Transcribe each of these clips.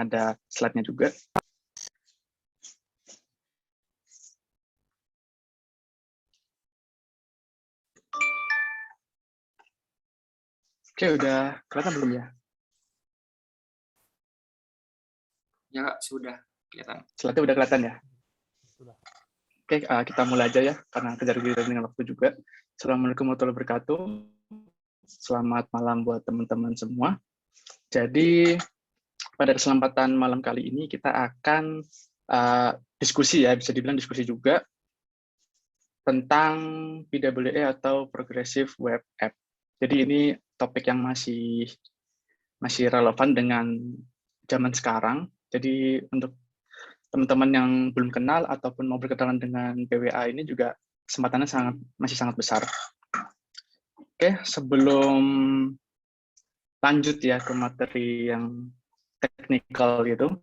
karena ada slide-nya juga. Oke, udah kelihatan belum ya? Ya, Kak, sudah kelihatan. Slide-nya udah kelihatan ya? Sudah. Oke, kita mulai aja ya, karena kejar dengan waktu juga. Assalamualaikum warahmatullahi wabarakatuh. Selamat malam buat teman-teman semua. Jadi, pada kesempatan malam kali ini kita akan diskusi ya, bisa dibilang diskusi juga, tentang PWA atau Progressive Web App. Jadi ini topik yang masih relevan dengan zaman sekarang. Jadi untuk teman-teman yang belum kenal ataupun mau berkenalan dengan PWA ini juga kesempatannya masih sangat besar. Oke, sebelum lanjut ya ke materi yang teknikal gitu,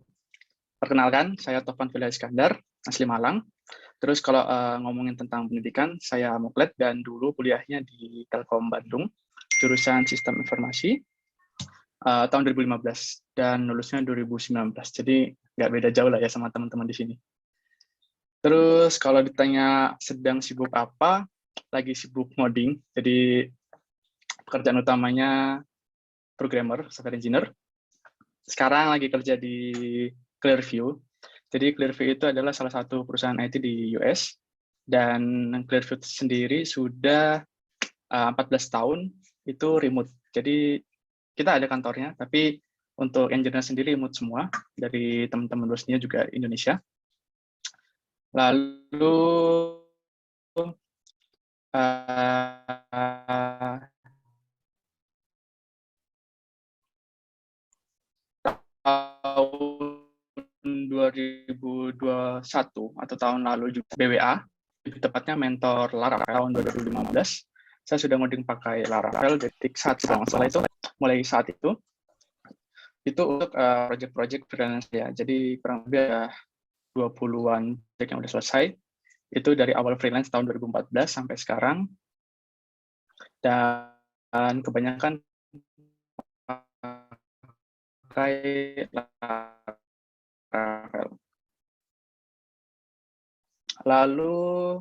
perkenalkan saya Tovan Villa Iskandar, asli Malang. Terus kalau ngomongin tentang pendidikan, saya Muklet dan dulu kuliahnya di Telkom Bandung, jurusan Sistem Informasi tahun 2015 dan lulusnya 2019. Jadi nggak beda jauh lah ya sama teman-teman di sini. Terus kalau ditanya sedang sibuk apa, lagi sibuk ngoding. Jadi pekerjaan utamanya programmer, software engineer. Sekarang lagi kerja di Clearview. Jadi Clearview itu adalah salah satu perusahaan IT di US. Dan Clearview sendiri sudah 14 tahun itu remote. Jadi kita ada kantornya, tapi untuk engineer sendiri remote semua. Dari teman-teman lulusnya juga Indonesia. Lalu tahun 2021 atau tahun lalu juga BWA, lebih tepatnya mentor Laravel tahun 2015. Saya sudah ngoding pakai Laravel, jadi saat itu mulai saat itu untuk project-project freelance ya. Jadi kurang lebih ada 20-an project yang sudah selesai. Itu dari awal freelance tahun 2014 sampai sekarang. Dan kebanyakan pakai Laravel. Lalu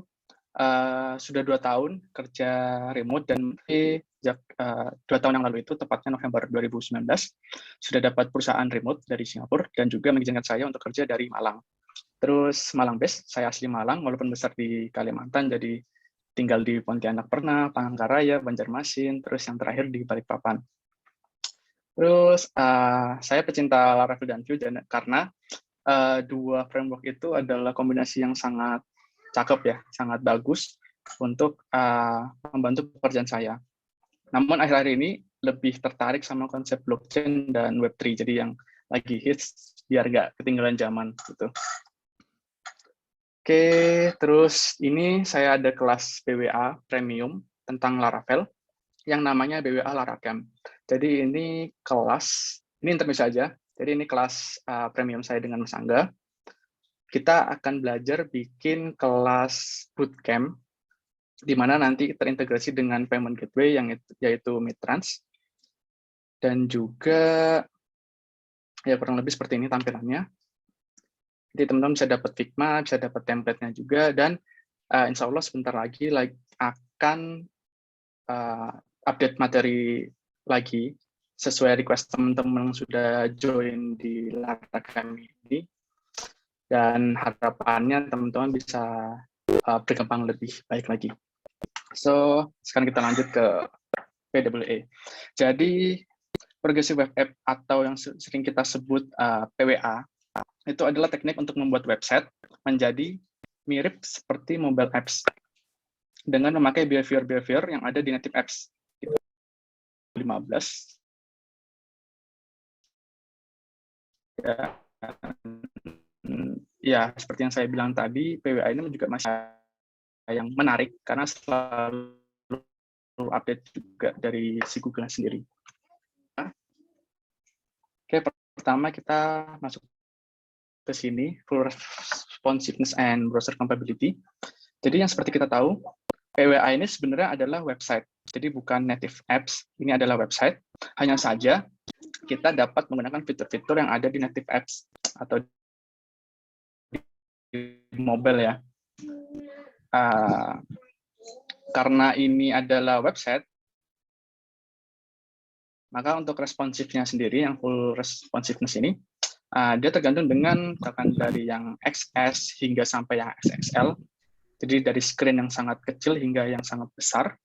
sudah 2 tahun kerja remote dan sejak 2 tahun yang lalu itu, tepatnya November 2019, sudah dapat perusahaan remote dari Singapura dan juga mengizinkan saya untuk kerja dari Malang. Terus Malang base, saya asli Malang, walaupun besar di Kalimantan, jadi tinggal di Pontianak pernah, Palangkaraya, Banjarmasin, terus yang terakhir di Balikpapan. Terus saya pecinta Laravel dan Vue karena dua framework itu adalah kombinasi yang sangat cakep ya, sangat bagus untuk membantu pekerjaan saya. Namun akhir-akhir ini lebih tertarik sama konsep blockchain dan Web3, jadi yang lagi hits biar nggak ketinggalan zaman gitu. Oke, terus ini saya ada kelas BWA Premium tentang Laravel yang namanya BWA Laracamp. Jadi ini kelas, ini intermezzo saja, jadi ini kelas premium saya dengan Mas Angga. Kita akan belajar bikin kelas bootcamp, di mana nanti terintegrasi dengan payment gateway yaitu Midtrans. Dan juga ya kurang lebih seperti ini tampilannya. Jadi teman-teman bisa dapat Figma, bisa dapat template-nya juga, dan insya Allah sebentar lagi akan update materi lagi sesuai request teman-teman yang sudah join di Laracamp ini. Dan harapannya teman-teman bisa berkembang lebih baik lagi. So, sekarang kita lanjut ke PWA. Jadi, Progressive Web App atau yang sering kita sebut PWA, itu adalah teknik untuk membuat website menjadi mirip seperti mobile apps dengan memakai behavior-behavior yang ada di native apps. 15. Ya, seperti yang saya bilang tadi, PWA ini juga masih yang menarik karena selalu update juga dari si Google sendiri. Oke, pertama kita masuk ke sini, full responsiveness and browser compatibility. Jadi yang seperti kita tahu, PWA ini sebenarnya adalah website. Jadi bukan native apps, ini adalah website. Hanya saja kita dapat menggunakan fitur-fitur yang ada di native apps atau di mobile ya. Karena ini adalah website, maka untuk responsifnya sendiri, yang full responsiveness ini, dia tergantung dengan bahkan dari yang XS hingga sampai yang XXL. Jadi dari screen yang sangat kecil hingga yang sangat besar.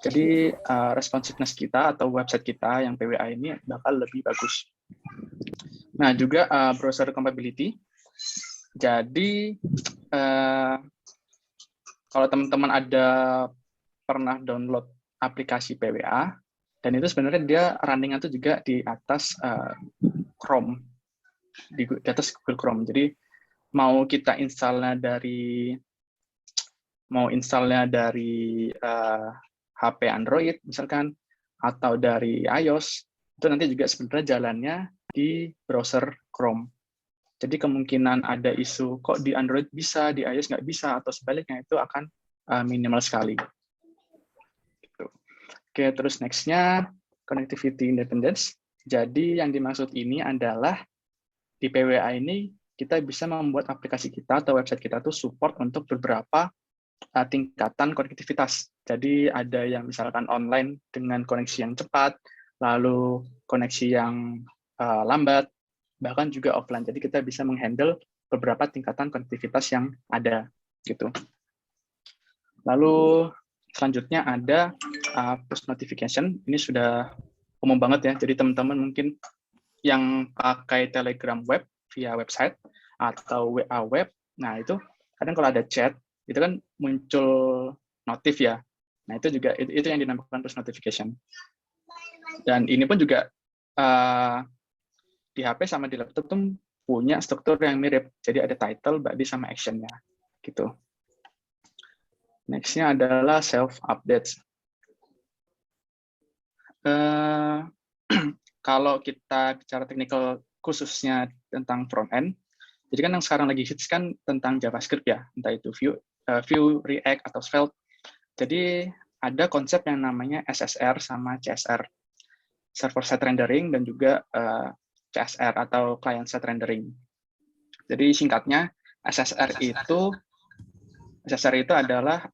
Jadi responsiveness kita atau website kita yang PWA ini bakal lebih bagus. Nah, juga browser compatibility. Jadi kalau teman-teman ada pernah download aplikasi PWA, dan itu sebenarnya dia running-nya itu juga di atas Chrome, di atas Google Chrome. Jadi mau kita installnya dari HP Android misalkan, atau dari iOS, itu nanti juga sebenarnya jalannya di browser Chrome. Jadi kemungkinan ada isu kok di Android bisa, di iOS nggak bisa, atau sebaliknya itu akan minimal sekali. Gitu. Oke, terus next-nya connectivity independence. Jadi yang dimaksud ini adalah di PWA ini kita bisa membuat aplikasi kita atau website kita tuh support untuk beberapa tingkatan konektivitas. Jadi ada yang misalkan online dengan koneksi yang cepat, lalu koneksi yang lambat, bahkan juga offline. Jadi kita bisa menghandle beberapa tingkatan konektivitas yang ada gitu. Lalu selanjutnya ada push notification. Ini sudah umum banget ya. Jadi teman-teman mungkin yang pakai Telegram web via website atau WA web, nah itu kadang kalau ada chat itu kan muncul notif ya. Nah itu juga itu yang dinamakan push notification. Dan ini pun juga di HP sama di laptop tuh punya struktur yang mirip. Jadi ada title, body, sama action-nya gitu. Next-nya adalah self-updates. Kalau kita bicara teknikal khususnya tentang front-end, jadi kan yang sekarang lagi hits kan tentang JavaScript ya, entah itu Vue, React, atau Svelte. Jadi ada konsep yang namanya SSR sama CSR, server-side rendering, dan juga CSR atau client-side rendering. Jadi singkatnya, SSR itu adalah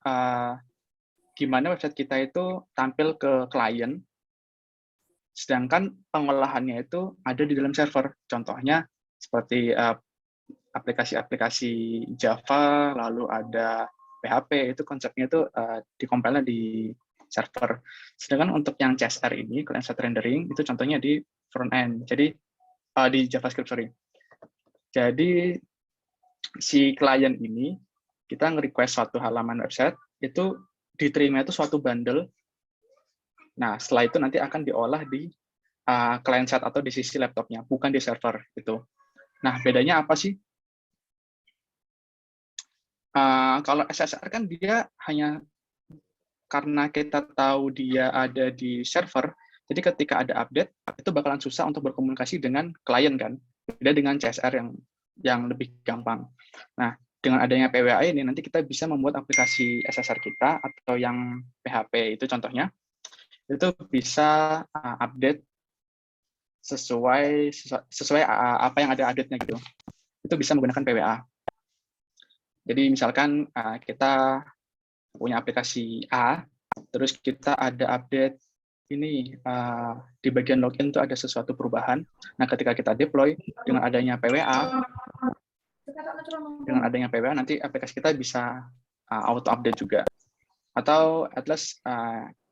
gimana website kita itu tampil ke klien, sedangkan pengolahannya itu ada di dalam server. Contohnya seperti aplikasi-aplikasi Java, lalu ada PHP, itu konsepnya itu dikompilnya di server. Sedangkan untuk yang CSR ini, client-side rendering, itu contohnya di front-end. Jadi di JavaScript, sorry. Jadi si klien ini, kita nge-request suatu halaman website, itu diterima itu suatu bundle. Nah, setelah itu nanti akan diolah di client-side atau di sisi laptopnya, bukan di server. Gitu. Nah, bedanya apa sih? Kalau SSR kan dia hanya karena kita tahu dia ada di server, jadi ketika ada update, itu bakalan susah untuk berkomunikasi dengan klien kan, beda dengan CSR yang lebih gampang. Nah, dengan adanya PWA ini, nanti kita bisa membuat aplikasi SSR kita, atau yang PHP itu contohnya, itu bisa update sesuai apa yang ada update-nya gitu. Itu bisa menggunakan PWA. Jadi misalkan kita punya aplikasi A, terus kita ada update ini di bagian login itu ada sesuatu perubahan. Nah, ketika kita deploy dengan adanya PWA, nanti aplikasi kita bisa auto update juga. Atau at least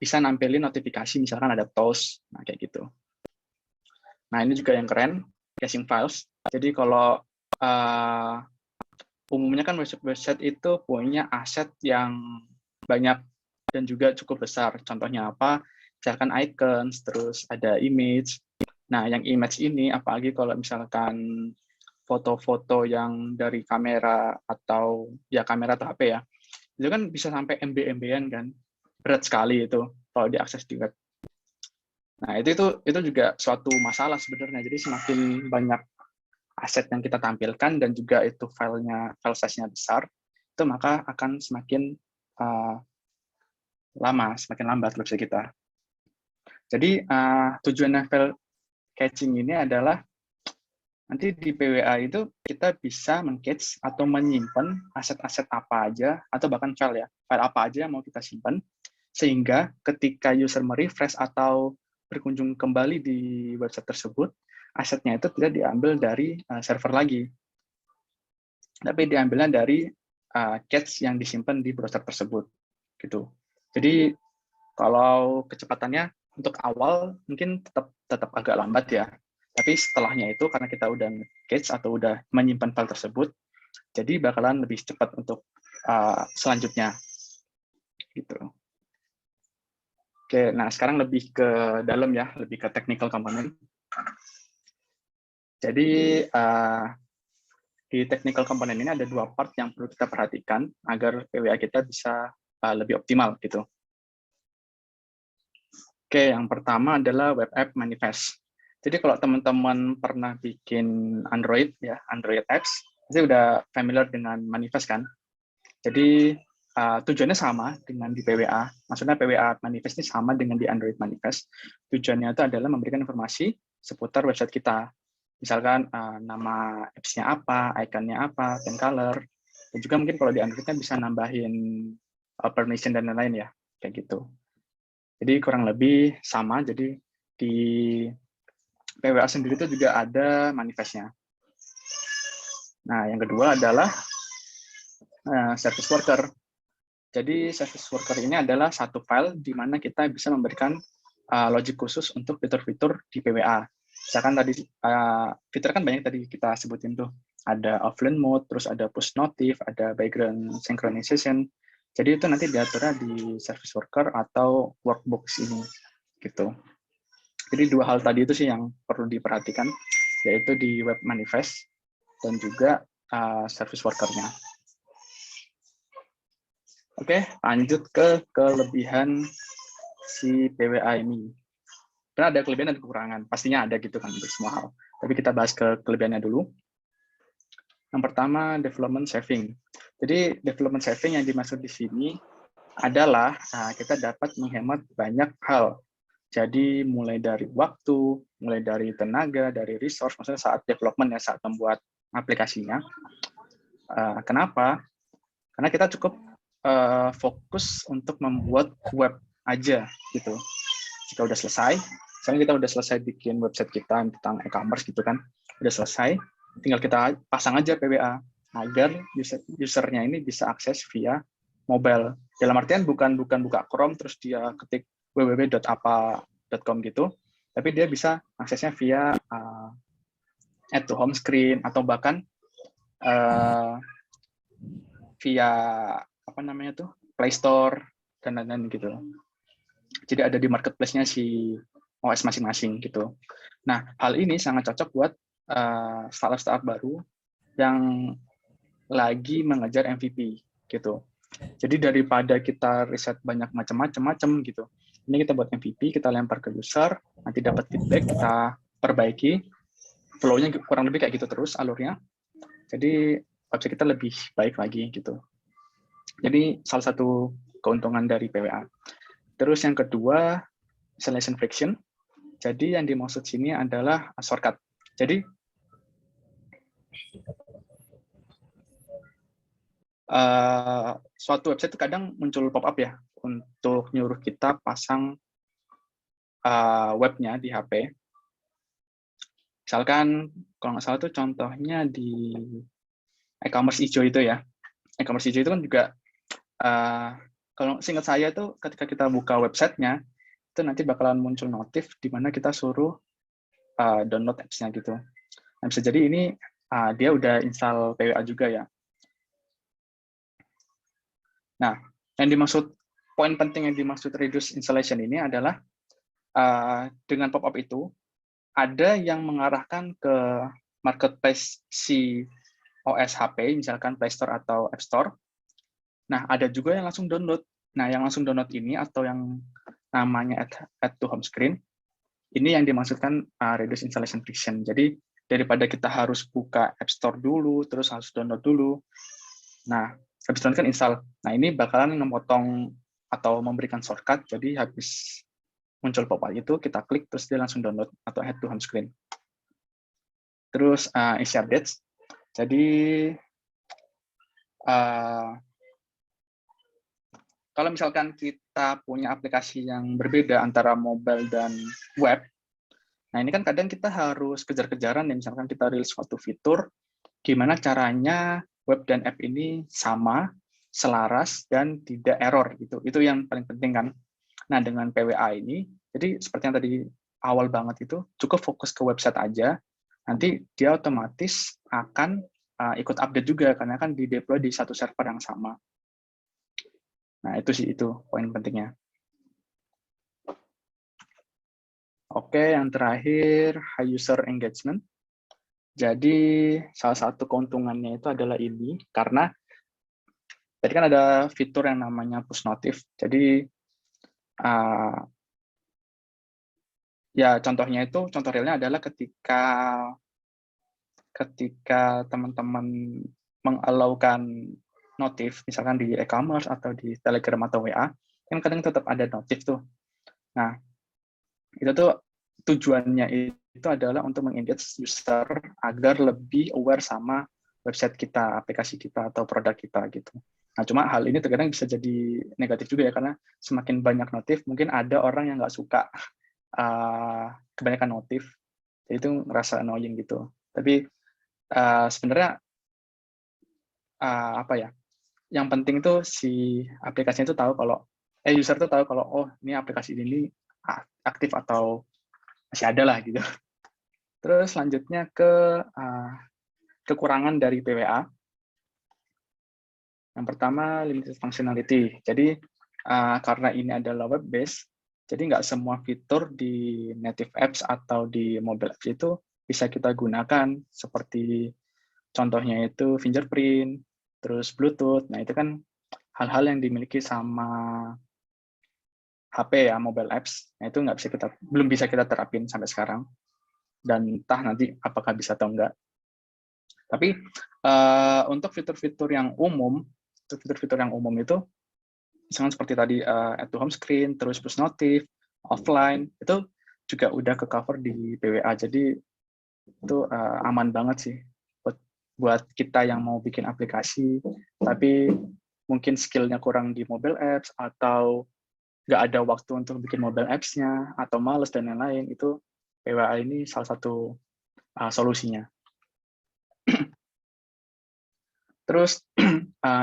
bisa nampilin notifikasi, misalkan ada toast, nah kayak gitu. Nah, ini juga yang keren, caching files. Jadi kalau umumnya kan website itu punya aset yang banyak dan juga cukup besar. Contohnya apa? Misalkan icons, terus ada image. Nah, yang image ini, apalagi kalau misalkan foto-foto yang dari kamera atau HP ya, itu kan bisa sampai MB-MB-an kan, berat sekali itu kalau diakses di web. Nah, itu juga suatu masalah sebenarnya. Jadi semakin banyak aset yang kita tampilkan dan juga itu file size-nya besar, itu maka akan semakin lama, semakin lambat website kita. Jadi tujuannya file Caching ini adalah nanti di PWA itu kita bisa men-cache atau menyimpan aset-aset apa aja, atau bahkan file apa aja yang mau kita simpan, sehingga ketika user merefresh atau berkunjung kembali di website tersebut, asetnya itu tidak diambil dari server lagi, tapi diambilnya dari cache yang disimpan di browser tersebut. Gitu. Jadi kalau kecepatannya untuk awal mungkin tetap agak lambat ya. Tapi setelahnya itu karena kita udah cache atau udah menyimpan file tersebut, jadi bakalan lebih cepat untuk selanjutnya. Gitu. Oke, nah sekarang lebih ke dalam ya, lebih ke technical component. Jadi di technical component ini ada dua part yang perlu kita perhatikan agar PWA kita bisa lebih optimal gitu. Oke, yang pertama adalah web app manifest. Jadi kalau teman-teman pernah bikin Android ya, Android apps, pasti udah familiar dengan manifest kan. Jadi tujuannya sama dengan di PWA. Maksudnya PWA manifest ini sama dengan di Android manifest. Tujuannya itu adalah memberikan informasi seputar website kita. Misalkan nama apps-nya apa, icon-nya apa, pen color, dan juga mungkin kalau di Android kan bisa nambahin permission dan lain-lain ya, kayak gitu. Jadi kurang lebih sama, jadi di PWA sendiri itu juga ada manifestnya. Nah, yang kedua adalah service worker. Jadi service worker ini adalah satu file di mana kita bisa memberikan logic khusus untuk fitur-fitur di PWA. Misalkan tadi fitur kan banyak tadi kita sebutin tuh. Ada offline mode, terus ada push notif, ada background synchronization. Jadi itu nanti diaturnya di service worker atau workbox ini, gitu. Jadi dua hal tadi itu sih yang perlu diperhatikan, yaitu di web manifest dan juga service worker-nya. Oke, lanjut ke kelebihan si PWA ini. Karena ada kelebihan dan kekurangan, pastinya ada gitu kan untuk semua hal. Tapi kita bahas ke kelebihannya dulu. Yang pertama, development saving. Jadi development saving yang dimaksud di sini adalah kita dapat menghemat banyak hal. Jadi mulai dari waktu, mulai dari tenaga, dari resource, maksudnya saat development ya, saat membuat aplikasinya. Kenapa? Karena kita cukup fokus untuk membuat web aja gitu. Jika udah selesai, misalnya kita udah selesai bikin website kita tentang e-commerce gitu kan, udah selesai, tinggal kita pasang aja PWA agar usernya ini bisa akses via mobile. Dalam artian bukan buka Chrome terus dia ketik www.apa.com gitu, tapi dia bisa aksesnya via add to home screen atau bahkan via apa namanya tuh Play Store dan lain-lain gitu. Jadi ada di marketplace-nya si OS masing-masing gitu. Nah, hal ini sangat cocok buat startup baru yang lagi mengejar MVP gitu. Jadi daripada kita riset banyak macam-macam gitu, ini kita buat MVP, kita lempar ke user, nanti dapat feedback, kita perbaiki, flow-nya kurang lebih kayak gitu terus alurnya. Jadi website kita lebih baik lagi gitu. Jadi salah satu keuntungan dari PWA. Terus yang kedua, installation friction. Jadi yang dimaksud sini adalah shortcut. Jadi suatu website itu kadang muncul pop-up ya untuk nyuruh kita pasang webnya di HP. Misalkan kalau nggak salah itu contohnya di e-commerce hijau itu ya. E-commerce hijau itu kan juga kalau seingat saya itu ketika kita buka websitenya itu nanti bakalan muncul notif di mana kita suruh download apps-nya gitu. Nah, bisa jadi ini dia udah install PWA juga ya. Nah, yang dimaksud poin penting yang dimaksud reduce installation ini adalah dengan pop-up itu ada yang mengarahkan ke marketplace si OS HP, misalkan Play Store atau App Store. Nah, ada juga yang langsung download. Nah, yang langsung download ini atau yang namanya add to home screen, ini yang dimaksudkan reduce installation friction. Jadi, daripada kita harus buka App Store dulu, terus harus download dulu. Nah, habis download kan install. Nah, ini bakalan memotong atau memberikan shortcut, jadi habis muncul pop-up itu, kita klik, terus dia langsung download atau add to home screen. Terus isi updates. Jadi, kalau misalkan kita punya aplikasi yang berbeda antara mobile dan web, nah ini kan kadang kita harus kejar-kejaran, ya, misalkan kita rilis suatu fitur, gimana caranya web dan app ini sama, selaras, dan tidak error gitu. Itu yang paling penting kan. Nah, dengan PWA ini, jadi seperti yang tadi awal banget itu, cukup fokus ke website aja, nanti dia otomatis akan ikut update juga, karena kan di-deploy di satu server yang sama. Nah, itu sih, itu poin pentingnya. Oke, yang terakhir, high user engagement. Jadi, salah satu keuntungannya itu adalah ini, karena tadi kan ada fitur yang namanya push notif. Jadi, ya contohnya itu, contoh realnya adalah ketika teman-teman mengalaukan notif, misalkan di e-commerce atau di Telegram atau WA, kan kadang tetap ada notif tuh. Nah, itu tuh tujuannya itu adalah untuk mengengage user agar lebih aware sama website kita, aplikasi kita, atau produk kita gitu. Nah, cuma hal ini terkadang bisa jadi negatif juga ya, karena semakin banyak notif, mungkin ada orang yang nggak suka kebanyakan notif, jadi itu ngerasa annoying gitu. Tapi sebenarnya apa ya? Yang penting itu si aplikasinya itu tahu kalau user itu tahu kalau oh ini aplikasi ini aktif atau masih ada lah gitu. Terus selanjutnya ke kekurangan dari PWA. Yang pertama limited functionality. Jadi karena ini adalah web based, jadi nggak semua fitur di native apps atau di mobile apps itu bisa kita gunakan, seperti contohnya itu fingerprint, terus Bluetooth. Nah, itu kan hal-hal yang dimiliki sama HP ya, mobile apps. Nah, itu belum bisa kita terapin sampai sekarang. Dan entah nanti apakah bisa atau enggak. Tapi untuk fitur-fitur yang umum, itu misalnya seperti tadi add to home screen, terus push notif, offline, itu juga udah ke cover di PWA. Jadi itu aman banget sih buat kita yang mau bikin aplikasi, tapi mungkin skillnya kurang di mobile apps, atau nggak ada waktu untuk bikin mobile apps-nya, atau males dan lain-lain, itu PWA ini salah satu solusinya. Terus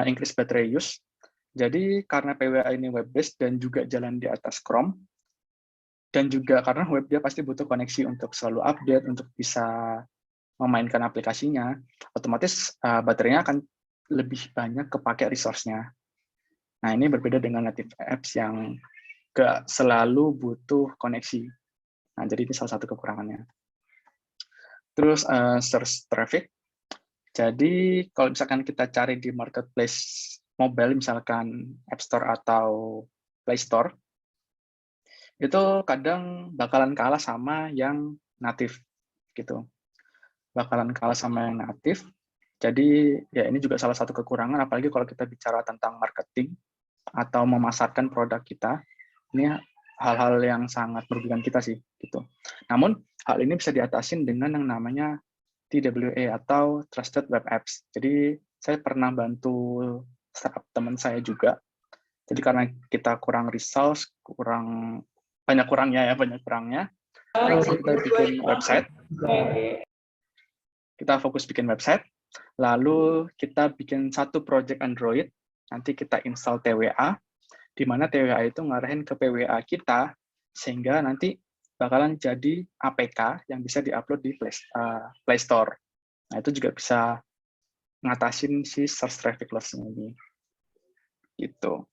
increase battery use. Jadi karena PWA ini web-based dan juga jalan di atas Chrome, dan juga karena web dia pasti butuh koneksi untuk selalu update, untuk bisa memainkan aplikasinya, otomatis baterainya akan lebih banyak kepake resource-nya. Nah, ini berbeda dengan native apps yang nggak selalu butuh koneksi. Nah, jadi ini salah satu kekurangannya. Terus search traffic. Jadi kalau misalkan kita cari di marketplace mobile, misalkan App Store atau Play Store, itu kadang bakalan kalah sama yang native gitu. Bakalan kalah sama yang native. Jadi ya ini juga salah satu kekurangan, apalagi kalau kita bicara tentang marketing atau memasarkan produk kita. Ini hal-hal yang sangat merugikan kita sih gitu. Namun hal ini bisa diatasin dengan yang namanya TWA atau Trusted Web Apps. Jadi saya pernah bantu startup teman saya juga. Jadi karena kita kurang resource, banyak kurangnya, kita bikin website. Kita fokus bikin website, lalu kita bikin satu project Android, nanti kita install TWA, di mana TWA itu ngarahin ke PWA kita, sehingga nanti bakalan jadi APK yang bisa diupload di Play Store. Nah, itu juga bisa ngatasin si search traffic loss ini. Gitu.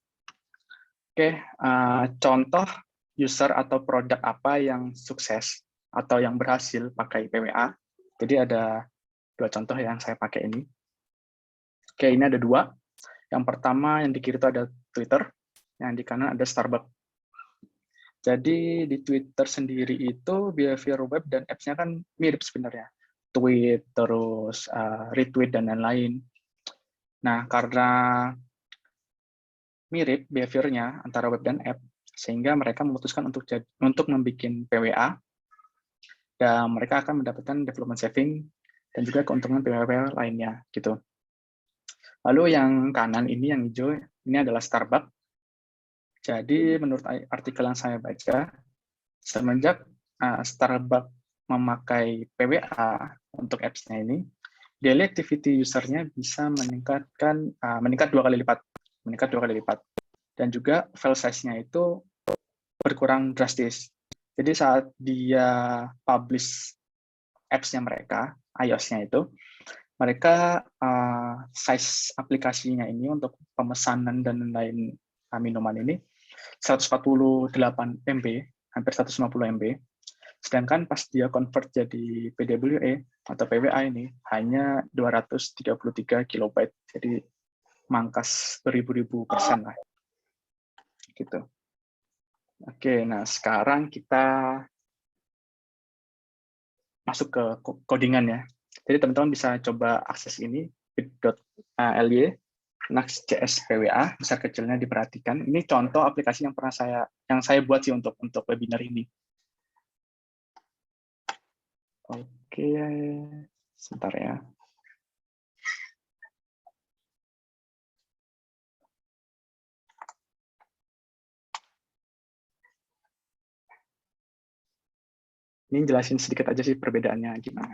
Oke, contoh user atau produk apa yang sukses atau yang berhasil pakai PWA. Jadi ada 2 contoh yang saya pakai ini. Oke, ini ada 2. Yang pertama yang di kiri itu ada Twitter, yang di kanan ada Starbucks. Jadi di Twitter sendiri itu behavior web dan apps-nya kan mirip sebenarnya. Tweet, terus retweet, dan lain-lain. Nah, karena mirip behavior-nya antara web dan app, sehingga mereka memutuskan untuk membuat PWA, dan mereka akan mendapatkan development saving dan juga keuntungan PWA lainnya gitu. Lalu yang kanan ini, yang hijau, ini adalah Starbucks. Jadi menurut artikel yang saya baca, semenjak Starbucks memakai PWA untuk apps-nya ini, daily activity user-nya bisa meningkat 2 kali lipat. Dan juga file size-nya itu berkurang drastis. Jadi saat dia publish apps-nya mereka, iOS-nya itu, mereka size aplikasinya ini untuk pemesanan dan lain minuman ini 148 MB, hampir 150 MB. Sedangkan pas dia convert jadi PWA atau PWA ini hanya 233 kilobyte. Jadi mangkas beribu-ribu% lah. Gitu. Oke, nah sekarang kita masuk ke codingan ya. Jadi teman-teman bisa coba akses ini bit.ly Next.js PWA, besar kecilnya diperhatikan. Ini contoh aplikasi yang saya buat sih untuk webinar ini. Oke, sebentar ya. Ini jelasin sedikit aja sih perbedaannya gimana.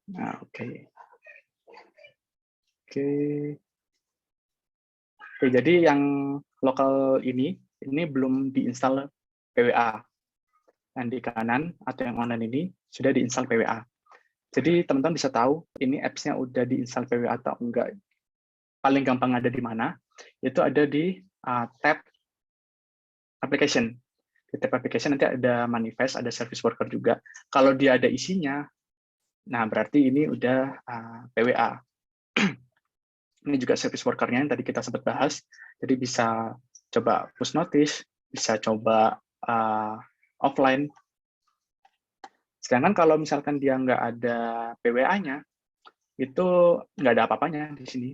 Nah, oke, jadi yang lokal ini belum diinstal PWA. Yang di kanan atau yang online ini sudah diinstal PWA. Jadi teman-teman bisa tahu ini apps-nya udah diinstal PWA atau enggak. Paling gampang ada di mana? Itu ada di tab application. Di tab application nanti ada manifest, ada service worker juga. Kalau dia ada isinya, nah berarti ini udah PWA. Ini juga service worker-nya yang tadi kita sempat bahas. Jadi bisa coba push notice, bisa coba offline. Sedangkan kalau misalkan dia nggak ada PWA-nya, itu nggak ada apa-apanya di sini.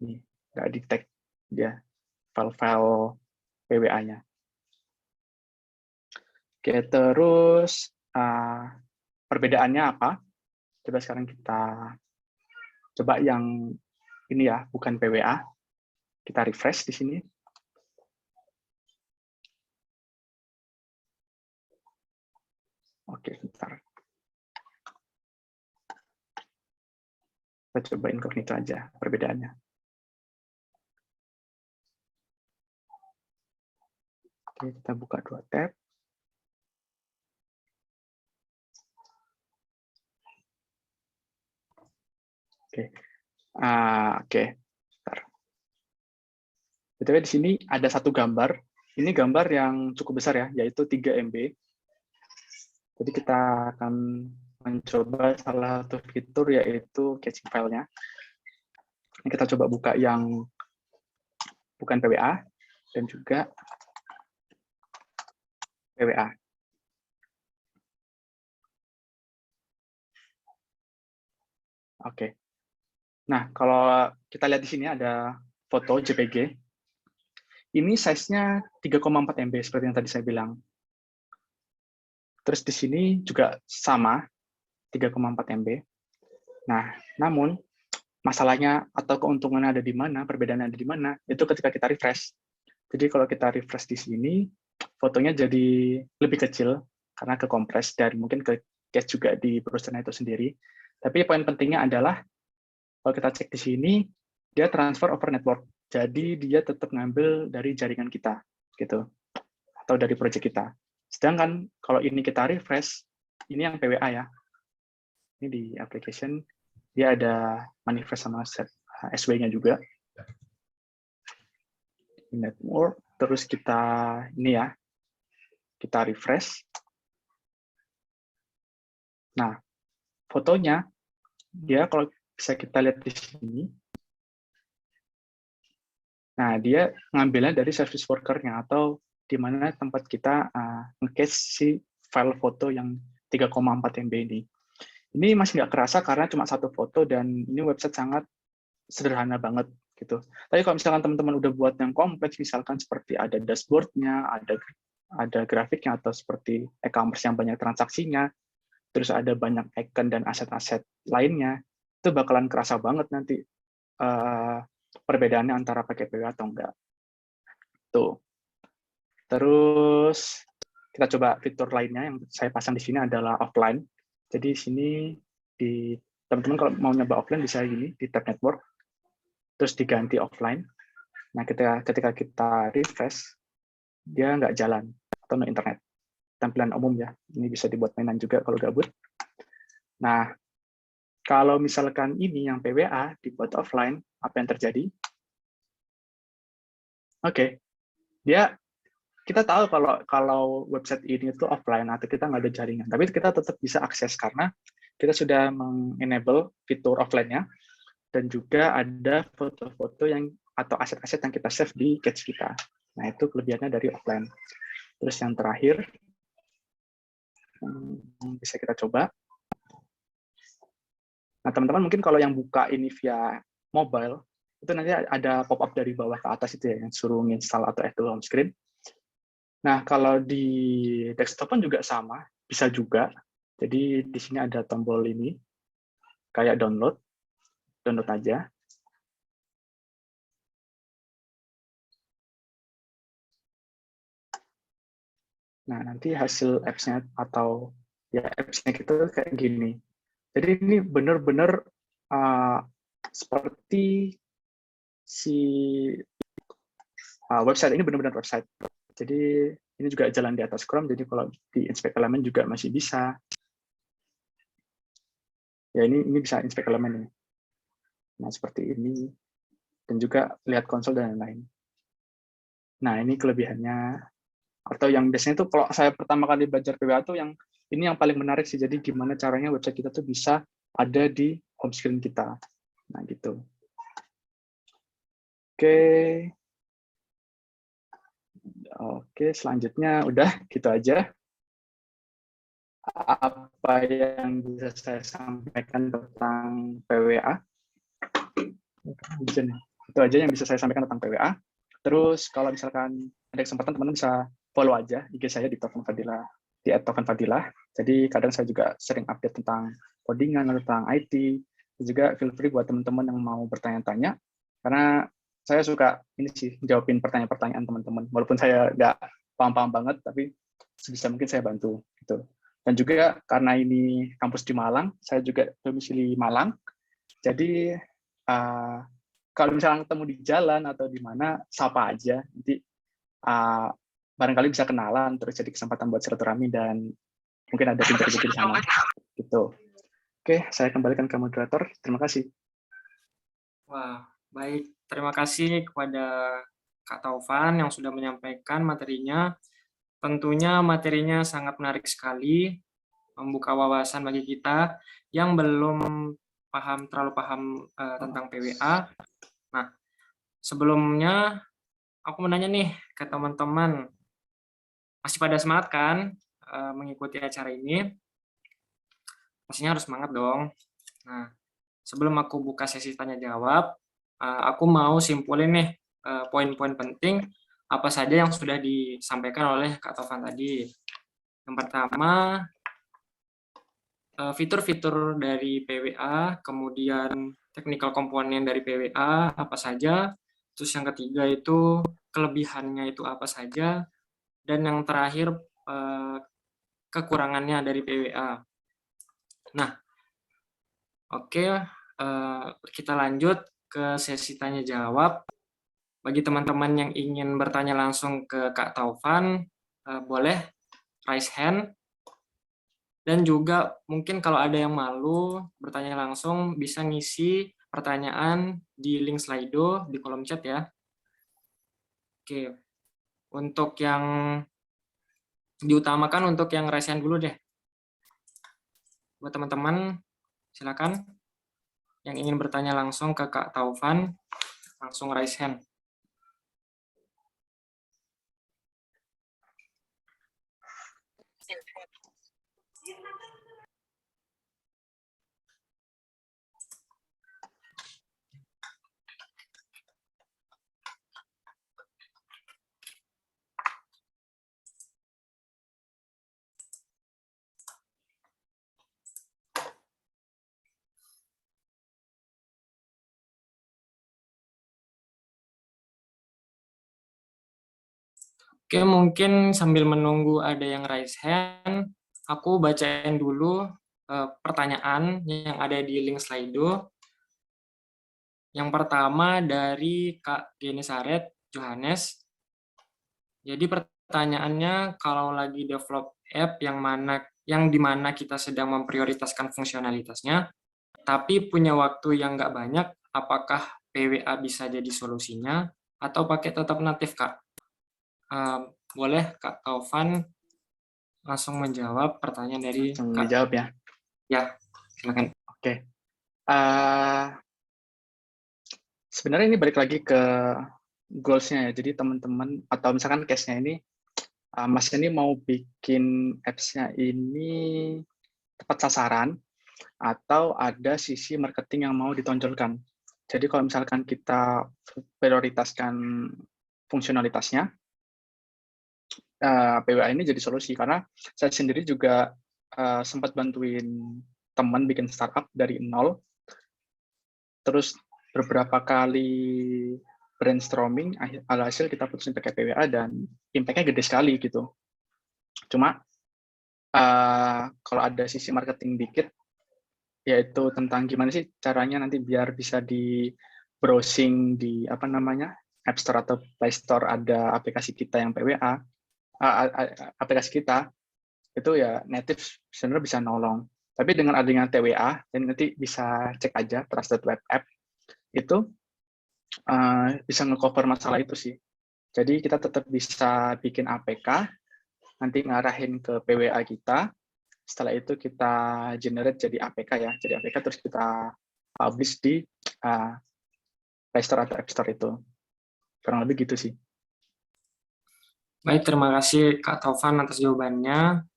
Nih, nggak di-tag dia file-file PWA-nya. Oke, terus perbedaannya apa? Coba sekarang kita coba yang ini ya, bukan PWA. Kita refresh di sini. Oke, bentar. Kita coba incognito aja perbedaannya. Oke, kita buka 2 tab. Oke, oke. Btw di sini ada satu gambar. Ini gambar yang cukup besar ya, yaitu 3 MB. Jadi kita akan mencoba salah satu fitur yaitu caching filenya. Ini kita coba buka yang bukan PWA dan juga PWA. Oke. Nah, kalau kita lihat di sini ada foto JPG. Ini size-nya 3,4 MB seperti yang tadi saya bilang. Terus di sini juga sama, 3,4 MB. Nah, namun masalahnya atau keuntungannya ada di mana, perbedaannya ada di mana, itu ketika kita refresh. Jadi kalau kita refresh di sini, fotonya jadi lebih kecil karena kekompres dan mungkin ke cache juga di browser itu sendiri. Tapi poin pentingnya adalah kalau kita cek di sini, dia transfer over network. Jadi dia tetap ngambil dari jaringan kita, gitu, atau dari project kita. Sedangkan kalau ini kita refresh, ini yang PWA ya. Ini di application, dia ada manifest sama SW-nya juga. Network, terus kita ini ya, kita refresh. Nah, fotonya, dia kalau bisa kita lihat di sini, nah dia ngambilnya dari service worker-nya atau di mana tempat kita nge-cache si file foto yang 3,4 MB ini. Ini masih nggak kerasa karena cuma satu foto dan ini website sangat sederhana banget gitu. Tapi kalau misalkan teman-teman udah buat yang kompleks, misalkan seperti ada dashboard-nya, ada grafiknya, atau seperti e-commerce yang banyak transaksinya, terus ada banyak icon dan aset-aset lainnya, itu bakalan kerasa banget nanti perbedaannya antara pakai PWA atau enggak. Tuh. Terus kita coba fitur lainnya yang saya pasang di sini adalah offline. Jadi di sini teman-teman kalau mau nyoba offline bisa gini di tab network, terus diganti offline. Nah, ketika kita refresh, dia nggak jalan atau no internet. Tampilan umum ya. Ini bisa dibuat mainan juga kalau gabut. Nah, kalau misalkan ini yang PWA dibuat offline, apa yang terjadi? Oke, kita tahu kalau website ini itu offline atau kita nggak ada jaringan, tapi kita tetap bisa akses karena kita sudah mengenable fitur offline-nya dan juga ada foto-foto atau aset-aset yang kita save di cache kita. Nah, itu kelebihannya dari offline. Terus yang terakhir, bisa kita coba. Nah, teman-teman mungkin kalau yang buka ini via mobile, itu nanti ada pop-up dari bawah ke atas itu ya, yang suruh install atau add to home screen. Nah, kalau di desktop pun juga sama, bisa juga. Jadi di sini ada tombol ini, kayak download aja. Nah, nanti hasil apps-nya atau ya apps-nya kita kayak gini. Jadi ini benar-benar seperti si website ini benar-benar website. Jadi ini juga jalan di atas Chrome, jadi kalau di inspect elemen juga masih bisa. Ya ini bisa inspect elemen ini. Nah seperti ini, dan juga lihat konsol dan lain-lain. Nah ini kelebihannya, atau yang biasanya tuh kalau saya pertama kali belajar PWA tuh ini yang paling menarik sih. Jadi gimana caranya website kita tuh bisa ada di home screen kita. Nah gitu. Oke, selanjutnya udah gitu aja. Apa yang bisa saya sampaikan tentang PWA? Itu aja yang bisa saya sampaikan tentang PWA. Terus kalau misalkan ada kesempatan teman-teman bisa follow aja IG saya di Taufan Fadilah, di @taufanfadilah. Jadi kadang saya juga sering update tentang codingan atau tentang IT. Dan juga feel free buat teman-teman yang mau bertanya-tanya, karena saya suka ini sih jawabin pertanyaan-pertanyaan teman-teman. Walaupun saya nggak paham-paham banget, tapi sebisa mungkin saya bantu gitu. Dan juga karena ini kampus di Malang, saya juga domisili Malang. Jadi kalau misalnya ketemu di jalan atau di mana, sapa aja. Nanti barangkali bisa kenalan, terus jadi kesempatan buat silaturahmi dan mungkin ada pintu-pintu di sana. Gitu. Oke, saya kembalikan ke moderator. Terima kasih. Wah, baik. Terima kasih kepada Kak Taufan yang sudah menyampaikan materinya. Tentunya materinya sangat menarik sekali, membuka wawasan bagi kita yang belum terlalu paham tentang PWA. Nah, sebelumnya aku mau nanya nih ke teman-teman, masih pada semangat kan mengikuti acara ini? Pastinya harus semangat dong. Nah, sebelum aku buka sesi tanya jawab, aku mau simpulin nih poin-poin penting apa saja yang sudah disampaikan oleh Kak Taufan tadi. Yang pertama, fitur-fitur dari PWA, kemudian technical komponen dari PWA apa saja, terus yang ketiga itu kelebihannya itu apa saja, dan yang terakhir kekurangannya dari PWA. Nah, oke, kita lanjut ke sesi tanya jawab. Bagi teman-teman yang ingin bertanya langsung ke Kak Taufan, boleh raise hand. Dan juga mungkin kalau ada yang malu bertanya langsung, bisa ngisi pertanyaan di link Slido di kolom chat ya. Oke, untuk yang diutamakan untuk yang raise hand dulu deh. Buat teman-teman, silakan yang ingin bertanya langsung ke Kak Taufan, langsung raise hand. Oke, mungkin sambil menunggu ada yang raise hand, aku bacain dulu pertanyaan yang ada di link Slido. Yang pertama dari Kak Genisaret Johannes. Jadi pertanyaannya, kalau lagi develop app yang dimana kita sedang memprioritaskan fungsionalitasnya, tapi punya waktu yang nggak banyak, apakah PWA bisa jadi solusinya atau pakai tetap natif, Kak? Boleh Kak Taufan langsung menjawab pertanyaan dari Langsung Kak. dijawab ya. Ya, silakan. Oke. Sebenarnya ini balik lagi ke goals-nya ya. Jadi teman-teman atau misalkan case-nya ini, Mas ini mau bikin apps-nya ini tepat sasaran atau ada sisi marketing yang mau ditonjolkan. Jadi kalau misalkan kita prioritaskan fungsionalitasnya, PWA ini jadi solusi. Karena saya sendiri juga sempat bantuin teman bikin startup dari nol, terus beberapa kali brainstorming, alhasil kita putusin pakai PWA dan impact-nya gede sekali gitu. Cuma kalau ada sisi marketing dikit, yaitu tentang gimana sih caranya nanti biar bisa di browsing di App Store atau Play Store ada aplikasi kita yang PWA, aplikasi kita itu ya native sebenarnya bisa nolong. Tapi dengan adanya TWA, dan nanti bisa cek aja Trusted Web App itu bisa nge-cover masalah itu sih. Jadi kita tetap bisa bikin APK, nanti ngarahin ke PWA kita. Setelah itu kita generate jadi APK ya. Jadi APK terus kita publish di Play Store atau App Store itu. Kurang lebih gitu sih. Baik, terima kasih Kak Taufan atas jawabannya.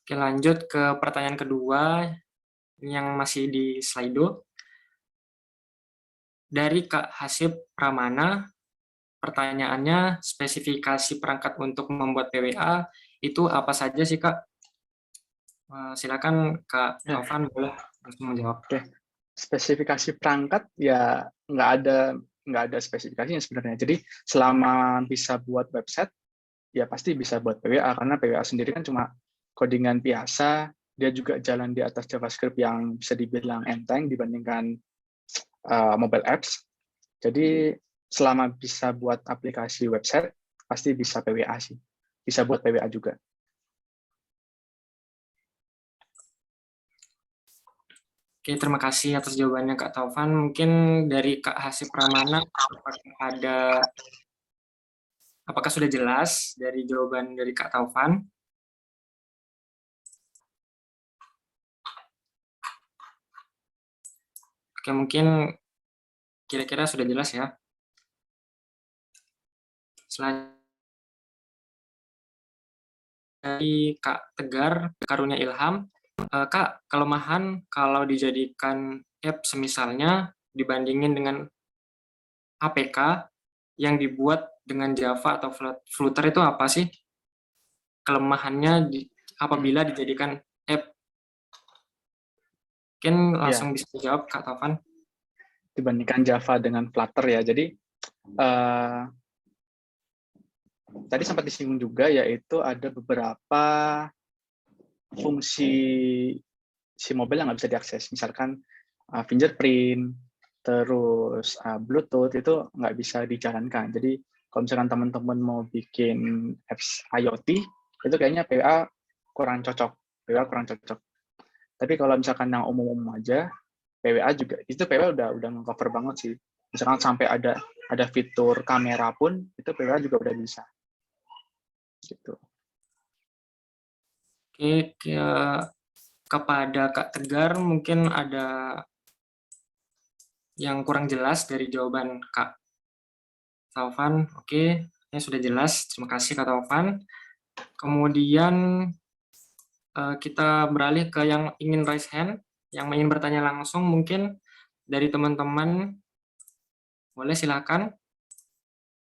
Oke, lanjut ke pertanyaan kedua yang masih di Slido. Dari Kak Hasib Pramana, pertanyaannya, spesifikasi perangkat untuk membuat PWA itu apa saja sih, Kak? Silakan Kak Taufan boleh langsung menjawab. Oke. Spesifikasi perangkat ya nggak ada spesifikasinya sebenarnya. Jadi selama bisa buat website, ya pasti bisa buat PWA, karena PWA sendiri kan cuma codingan biasa, dia juga jalan di atas JavaScript yang bisa dibilang enteng dibandingkan mobile apps. Jadi selama bisa buat aplikasi website, pasti bisa PWA sih. Bisa buat PWA juga. Oke, terima kasih atas jawabannya Kak Taufan. Mungkin dari Kak Hasib Pramana, apakah sudah jelas dari jawaban dari Kak Taufan? Oke, mungkin kira-kira sudah jelas ya. Selanjutnya dari Kak Tegar, Karunia Ilham. Kak, kelemahan kalau dijadikan app semisalnya dibandingin dengan APK yang dibuat dengan Java atau Flutter itu apa sih? Kelemahannya apabila dijadikan app? Mungkin langsung bisa dijawab Kak Taufan. Dibandingkan Java dengan Flutter ya. Jadi tadi sempat disinggung juga, yaitu ada beberapa fungsi si mobile yang nggak bisa diakses. Misalkan fingerprint, terus Bluetooth itu nggak bisa dijalankan. Jadi kalau misalkan teman-teman mau bikin apps IoT, itu kayaknya PWA kurang cocok. PWA kurang cocok. Tapi kalau misalkan yang umum-umum aja, PWA juga, itu PWA udah nge-cover banget sih. Misalkan sampai ada fitur kamera pun, itu PWA juga udah bisa. Gitu. Oke, kepada Kak Tegar mungkin ada yang kurang jelas dari jawaban Kak Taufan. Oke, ini sudah jelas. Terima kasih Kak Taufan. Kemudian kita beralih ke yang ingin raise hand, yang ingin bertanya langsung mungkin dari teman-teman. Boleh silakan,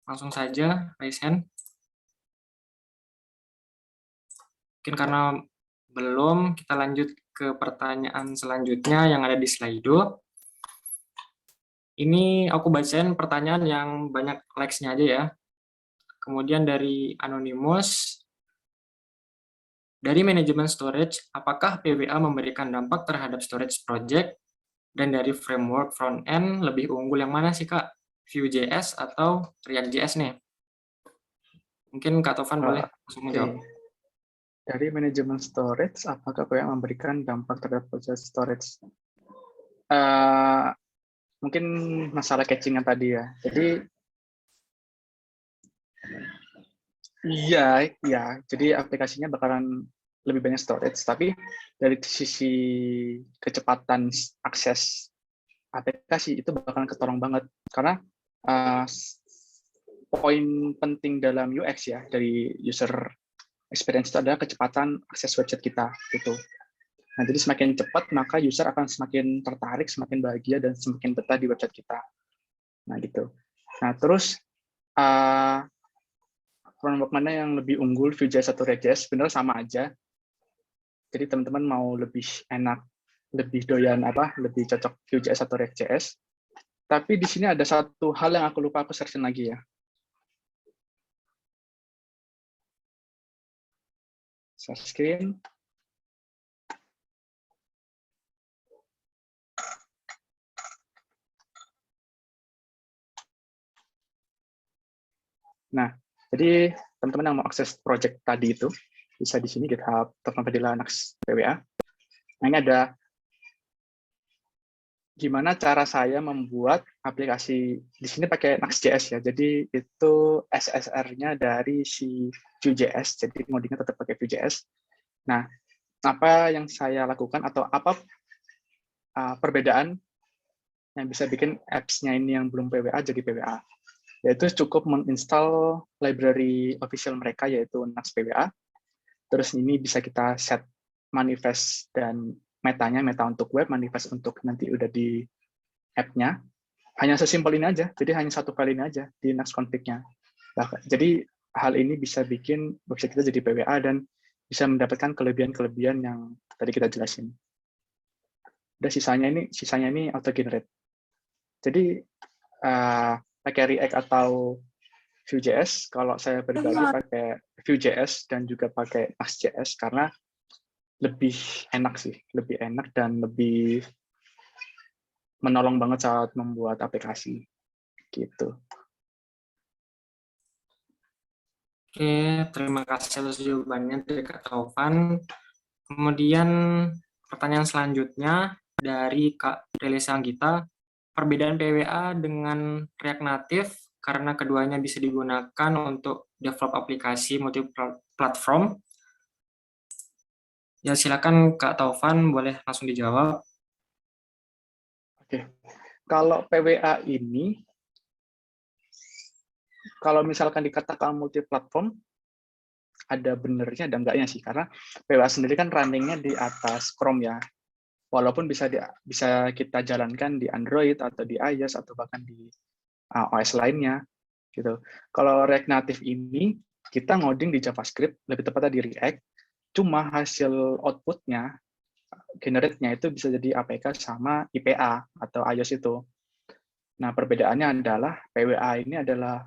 langsung saja raise hand. Mungkin karena belum, kita lanjut ke pertanyaan selanjutnya yang ada di Slido. Ini aku bacain pertanyaan yang banyak likes-nya aja ya. Kemudian dari Anonymous, dari manajemen storage, apakah PWA memberikan dampak terhadap storage project? Dan dari framework front-end, lebih unggul yang mana sih, Kak? Vue.js atau React.js nih? Mungkin Kak Tovan boleh langsung menjawab. Dari manajemen storage, apakah yang memberikan dampak terhadap proses storage? Mungkin masalah catching-nya tadi ya. Jadi iya. Jadi aplikasinya bakalan lebih banyak storage, tapi dari sisi kecepatan akses aplikasi itu bakalan ketolong banget karena poin penting dalam UX ya dari user experience itu adalah kecepatan akses website kita gitu. Nah, jadi semakin cepat maka user akan semakin tertarik, semakin bahagia dan semakin betah di website kita. Nah, gitu. Nah, terus framework mana yang lebih unggul, Vue.js atau React.js? Sebenarnya sama aja. Jadi teman-teman mau lebih enak, lebih doyan lebih cocok Vue.js atau React.js. Tapi di sini ada satu hal yang aku lupa, aku searching lagi ya. Share screen. Nah, jadi teman-teman yang mau akses project tadi itu bisa di sini GitHub Tovan Fadila Linux PWA. Nah, ini ada gimana cara saya membuat aplikasi di sini pakai Nuxt.js ya. Jadi itu SSR-nya dari si Vue.js, jadi ngodingnya tetap pakai Vue.js. Nah, apa yang saya lakukan atau apa perbedaan yang bisa bikin apps-nya ini yang belum PWA jadi PWA? Yaitu cukup menginstal library official mereka yaitu Nuxt PWA. Terus ini bisa kita set manifest dan metanya, meta untuk web, manifest untuk nanti udah di app-nya. Hanya sesimpel ini aja, jadi hanya satu kali ini aja di Nuxt config-nya. Jadi hal ini bisa bikin website kita jadi PWA dan bisa mendapatkan kelebihan-kelebihan yang tadi kita jelasin. Udah sisanya ini auto generate. Jadi pakai React atau Vue.js, kalau saya pribadi pakai Vue.js dan juga pakai Nuxt.js karena lebih enak sih, lebih enak dan lebih menolong banget saat membuat aplikasi gitu. Oke, terima kasih atas jawabannya dari Kak Taufan. Kemudian pertanyaan selanjutnya dari Kak Relisa Anggita, perbedaan PWA dengan React Native karena keduanya bisa digunakan untuk develop aplikasi multi-platform. Ya, silakan Kak Taufan, boleh langsung dijawab. Oke, kalau PWA ini, kalau misalkan dikatakan multi-platform, ada benernya, ada enggaknya sih, karena PWA sendiri kan running-nya di atas Chrome ya, walaupun bisa kita jalankan di Android atau di iOS atau bahkan di OS lainnya, gitu. Kalau React Native ini, kita ngoding di JavaScript, lebih tepatnya di React, cuma hasil output-nya, generate-nya itu bisa jadi APK sama IPA atau iOS itu. Nah, perbedaannya adalah PWA ini adalah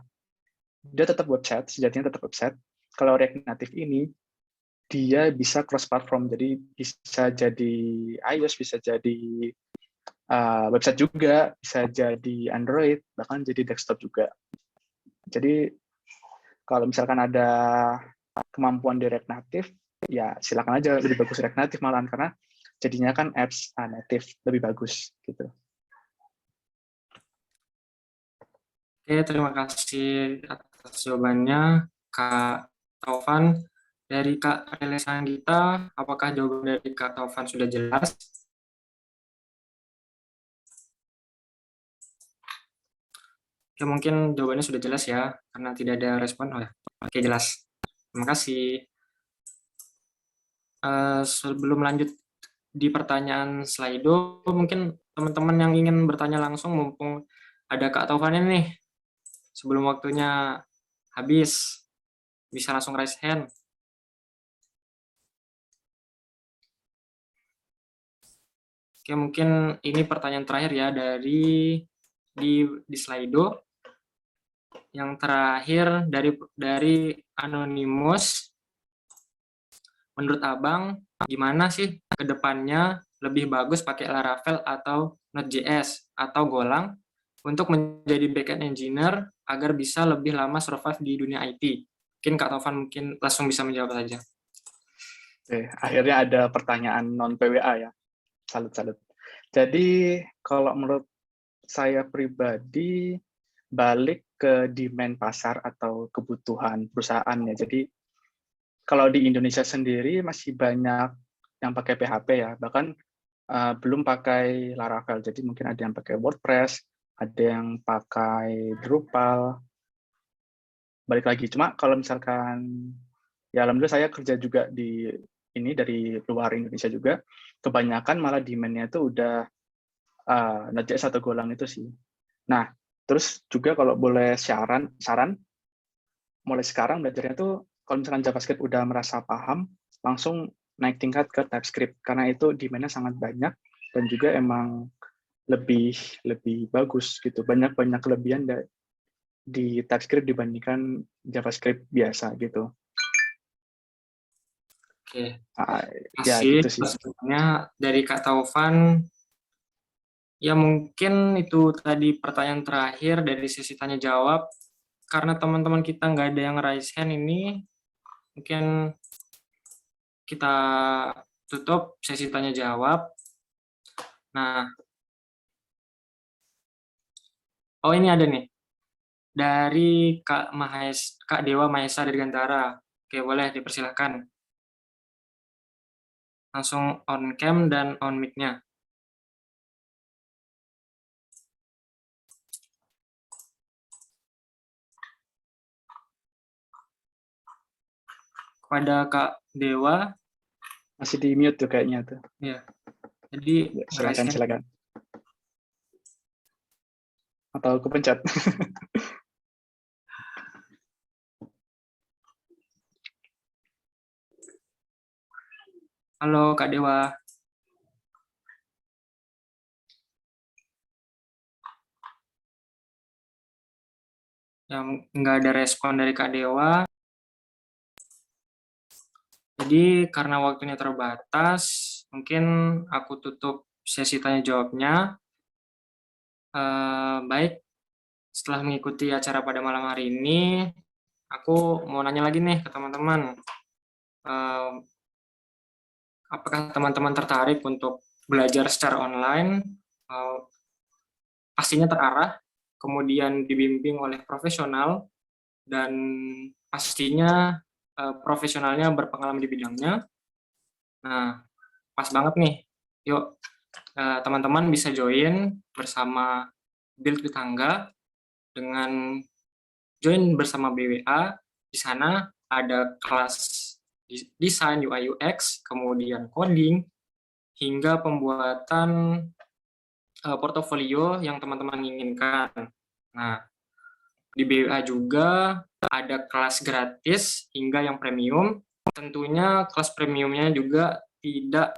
dia tetap website, sejatinya tetap website. Kalau React Native ini dia bisa cross platform, jadi bisa jadi iOS, bisa jadi website juga, bisa jadi Android, bahkan jadi desktop juga. Jadi kalau misalkan ada kemampuan di React Native, ya silakan aja, lebih bagus React Native malahan karena jadinya kan apps native lebih bagus gitu. Oke, terima kasih atas jawabannya Kak Taufan. Dari Kak Relisa Anggita, apakah jawaban dari Kak Taufan sudah jelas? Oke, mungkin jawabannya sudah jelas ya, karena tidak ada respon. Oke, jelas. Terima kasih. Sebelum lanjut di pertanyaan Slido, mungkin teman-teman yang ingin bertanya langsung, mumpung ada Kak Taufan ini nih, sebelum waktunya habis, bisa langsung raise hand. Oke, mungkin ini pertanyaan terakhir ya di Slido. Yang terakhir dari Anonymous. Menurut Abang, gimana sih ke depannya lebih bagus pakai Laravel atau Node.js atau Golang untuk menjadi backend engineer agar bisa lebih lama survive di dunia IT? Mungkin Kak Taufan mungkin langsung bisa menjawab saja. Oke, akhirnya ada pertanyaan non PWA ya. Salut. Jadi kalau menurut saya pribadi balik ke demand pasar atau kebutuhan perusahaan ya. Jadi kalau di Indonesia sendiri masih banyak yang pakai PHP ya, bahkan belum pakai Laravel. Jadi mungkin ada yang pakai WordPress, ada yang pakai Drupal. Balik lagi, cuma kalau misalkan ya alhamdulillah saya kerja juga di ini dari luar Indonesia juga, kebanyakan malah demand-nya itu udah Node.js atau Golang itu sih. Nah, terus juga kalau boleh saran mulai sekarang belajarnya tuh kalau misalkan JavaScript udah merasa paham, langsung naik tingkat ke TypeScript karena itu demand-nya sangat banyak dan juga emang lebih bagus gitu. Banyak kelebihan di TypeScript dibandingkan JavaScript biasa gitu. Oke, Ya kasih gitu sih. pertanyaannya dari Kak Taufan. Ya mungkin itu tadi pertanyaan terakhir dari sesi tanya jawab. Karena teman-teman kita nggak ada yang raise hand ini, mungkin kita tutup sesi tanya jawab. Nah, oh ini ada nih dari Kak Dewa Mahesa dari Gantara. Oke, boleh dipersilahkan. Langsung on cam dan on mic-nya. Kepada Kak Dewa. Masih di mute tuh kayaknya tuh. Ya, jadi Ya, silakan. Atau kepencet. Halo Kak Dewa. Yang nggak ada respon dari Kak Dewa. Jadi karena waktunya terbatas, mungkin aku tutup sesi tanya jawabnya. Baik, setelah mengikuti acara pada malam hari ini, aku mau nanya lagi nih ke teman-teman. Apakah teman-teman tertarik untuk belajar secara online? Pastinya terarah, kemudian dibimbing oleh profesional, dan pastinya profesionalnya berpengalaman di bidangnya. Nah, pas banget nih. Yuk, teman-teman bisa join bersama Build with Angga dengan join bersama BWA. Di sana ada kelas desain UI UX, kemudian coding, hingga pembuatan portofolio yang teman-teman inginkan. Nah, di BWA juga ada kelas gratis hingga yang premium. Tentunya kelas premiumnya juga tidak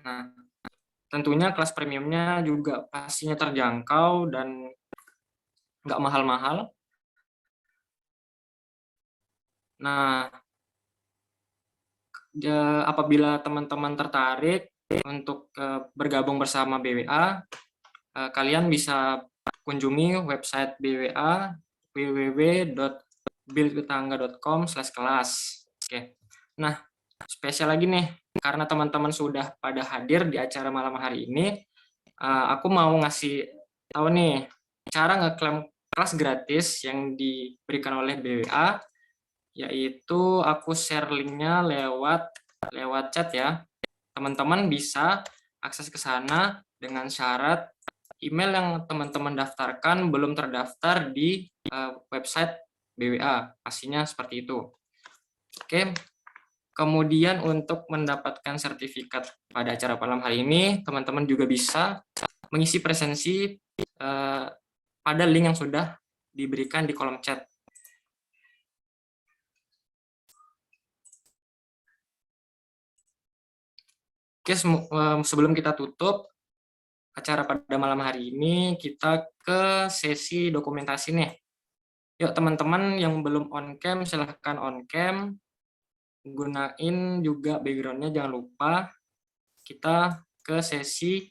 Nah, tentunya kelas premiumnya juga pastinya terjangkau dan nggak mahal-mahal. Nah, apabila teman-teman tertarik untuk bergabung bersama BWA, kalian bisa kunjungi website BWA www.buildwithangga.com/kelas. Oke. Nah, spesial lagi nih, karena teman-teman sudah pada hadir di acara malam hari ini, aku mau ngasih tahu nih cara ngeklaim kelas gratis yang diberikan oleh BWA, yaitu aku share linknya lewat chat ya. Teman-teman bisa akses ke sana dengan syarat email yang teman-teman daftarkan belum terdaftar di website BWA, pastinya seperti itu. Oke, kemudian untuk mendapatkan sertifikat pada acara malam hari ini, teman-teman juga bisa mengisi presensi pada link yang sudah diberikan di kolom chat. Oke, sebelum kita tutup acara pada malam hari ini, kita ke sesi dokumentasi nih. Yuk teman-teman yang belum on cam, silahkan on cam. Gunain juga background-nya, jangan lupa. Kita ke sesi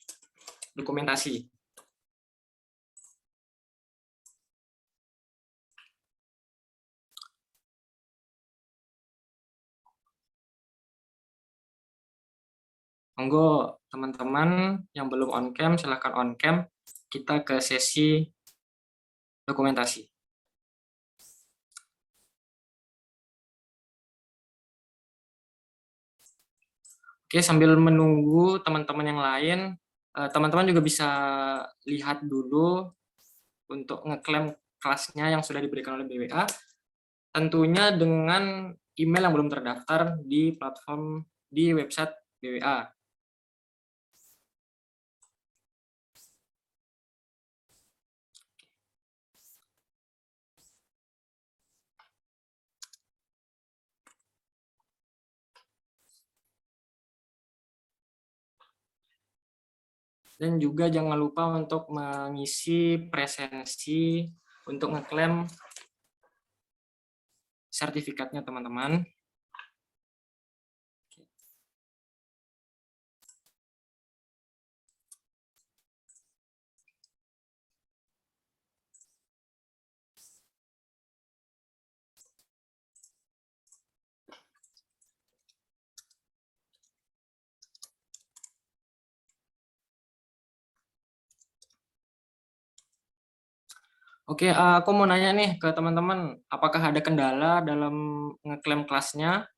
dokumentasi. Monggo teman-teman yang belum on cam, silahkan on cam. Kita ke sesi dokumentasi. Oke, sambil menunggu teman-teman yang lain, teman-teman juga bisa lihat dulu untuk ngeklaim kelasnya yang sudah diberikan oleh BWA, tentunya dengan email yang belum terdaftar di platform di website BWA. Dan juga jangan lupa untuk mengisi presensi untuk ngeklaim sertifikatnya teman-teman. Oke, aku mau nanya nih ke teman-teman, apakah ada kendala dalam ngeklaim kelasnya?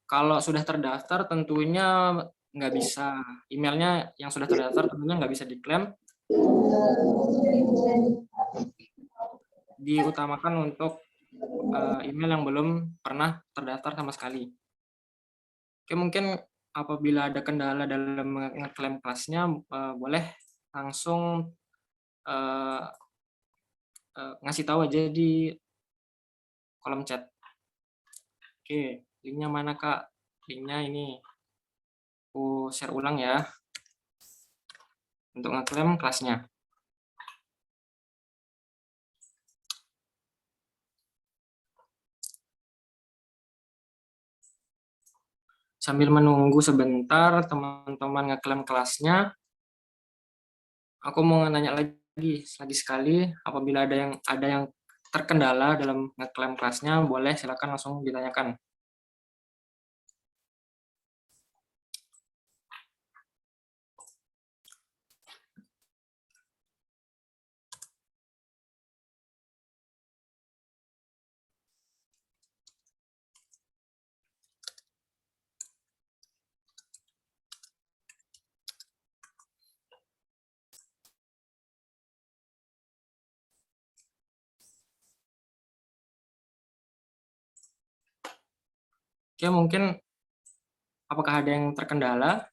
Kalau sudah terdaftar tentunya nggak bisa, emailnya yang sudah terdaftar tentunya nggak bisa diklaim. Diutamakan untuk email yang belum pernah terdaftar sama sekali. Oke, mungkin apabila ada kendala dalam ngeklaim kelasnya, boleh langsung ngasih tahu aja di kolom chat. Oke, linknya mana Kak? Linknya ini. Aku share ulang ya. Untuk ngeklaim kelasnya. Sambil menunggu sebentar teman-teman ngeklaim kelasnya, aku mau nanya lagi sekali, apabila ada yang terkendala dalam ngeklaim kelasnya, boleh silakan langsung ditanyakan. Oke, mungkin apakah ada yang terkendala?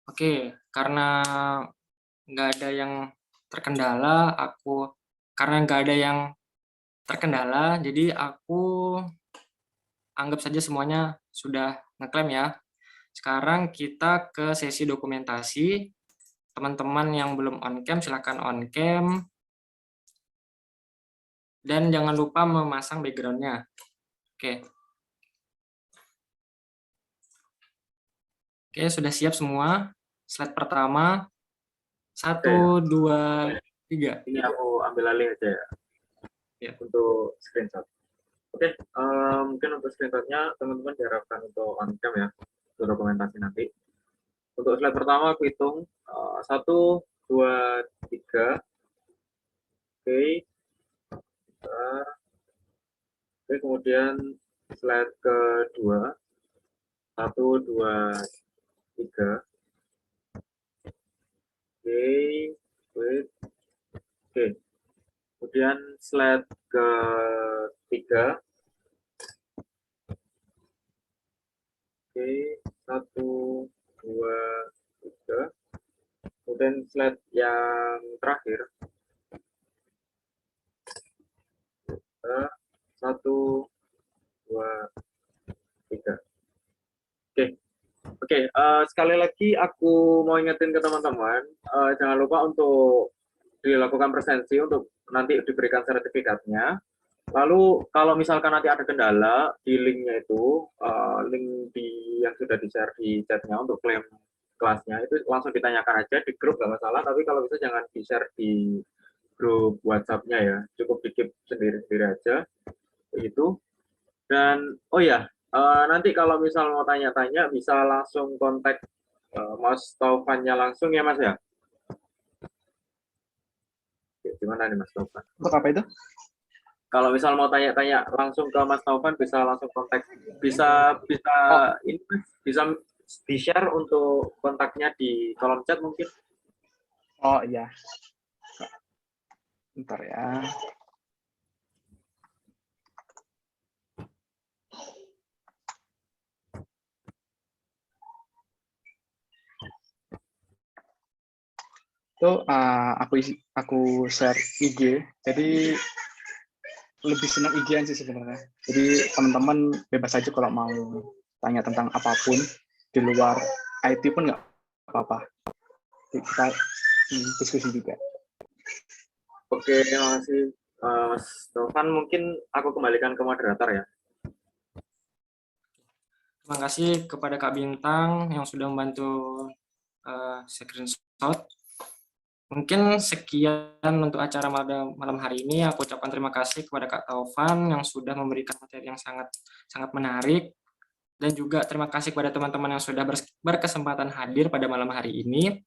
Oke, karena nggak ada yang terkendala, jadi aku anggap saja semuanya sudah ngeklaim ya. Sekarang kita ke sesi dokumentasi. Teman-teman yang belum on cam silahkan on cam. Dan jangan lupa memasang background-nya. Oke. Oke, sudah siap semua. Slide pertama. 1, 2, 3. Ini aku ambil alih aja ya. Untuk screenshot. Oke, mungkin untuk screenshotnya teman-teman diharapkan untuk on cam ya, untuk dokumentasi nanti. Untuk slide pertama aku hitung 1, 2, 3. Oke. Bentar. Oke, kemudian slide kedua. 1, 2, 3. Oke, wait. Oke. Kemudian slide ketiga. Oke, 1, 2, 3. Kemudian slide yang terakhir. 1, 2, 3. Oke, sekali lagi aku mau ingetin ke teman-teman, jangan lupa untuk dilakukan presensi untuk nanti diberikan sertifikatnya. Lalu kalau misalkan nanti ada kendala di linknya itu, link yang sudah di-share di chatnya untuk klaim kelasnya, itu langsung ditanyakan aja di grup, nggak masalah, tapi kalau bisa jangan di-share di grup WhatsApp-nya ya, cukup dikip sendiri-sendiri aja, begitu. Dan, oh ya, nanti kalau misal mau tanya-tanya, bisa langsung kontak Mas Taufannya langsung ya, Mas ya? Oke, gimana nih Mas Taufan? Untuk apa itu? Kalau misal mau tanya-tanya langsung ke Mas Taufan, bisa langsung kontak. Ini bisa di-share untuk kontaknya di kolom chat mungkin. Oh iya. Bentar ya. Itu aku share IG. Jadi lebih senang IG sih sebenarnya. Jadi teman-teman bebas aja kalau mau tanya tentang apapun di luar IT pun nggak apa-apa. Kita diskusi juga. Oke, terima kasih Mas Taufan. Mungkin aku kembalikan ke moderator ya. Terima kasih kepada Kak Bintang yang sudah membantu screenshot. Mungkin sekian untuk acara malam hari ini. Aku ucapkan terima kasih kepada Kak Taufan yang sudah memberikan materi yang sangat menarik. Dan juga terima kasih kepada teman-teman yang sudah berkesempatan hadir pada malam hari ini.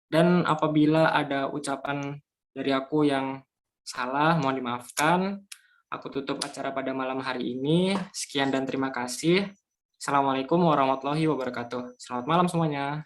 Dan apabila ada ucapan dari aku yang salah, mohon dimaafkan. Aku tutup acara pada malam hari ini. Sekian dan terima kasih. Assalamualaikum warahmatullahi wabarakatuh. Selamat malam semuanya.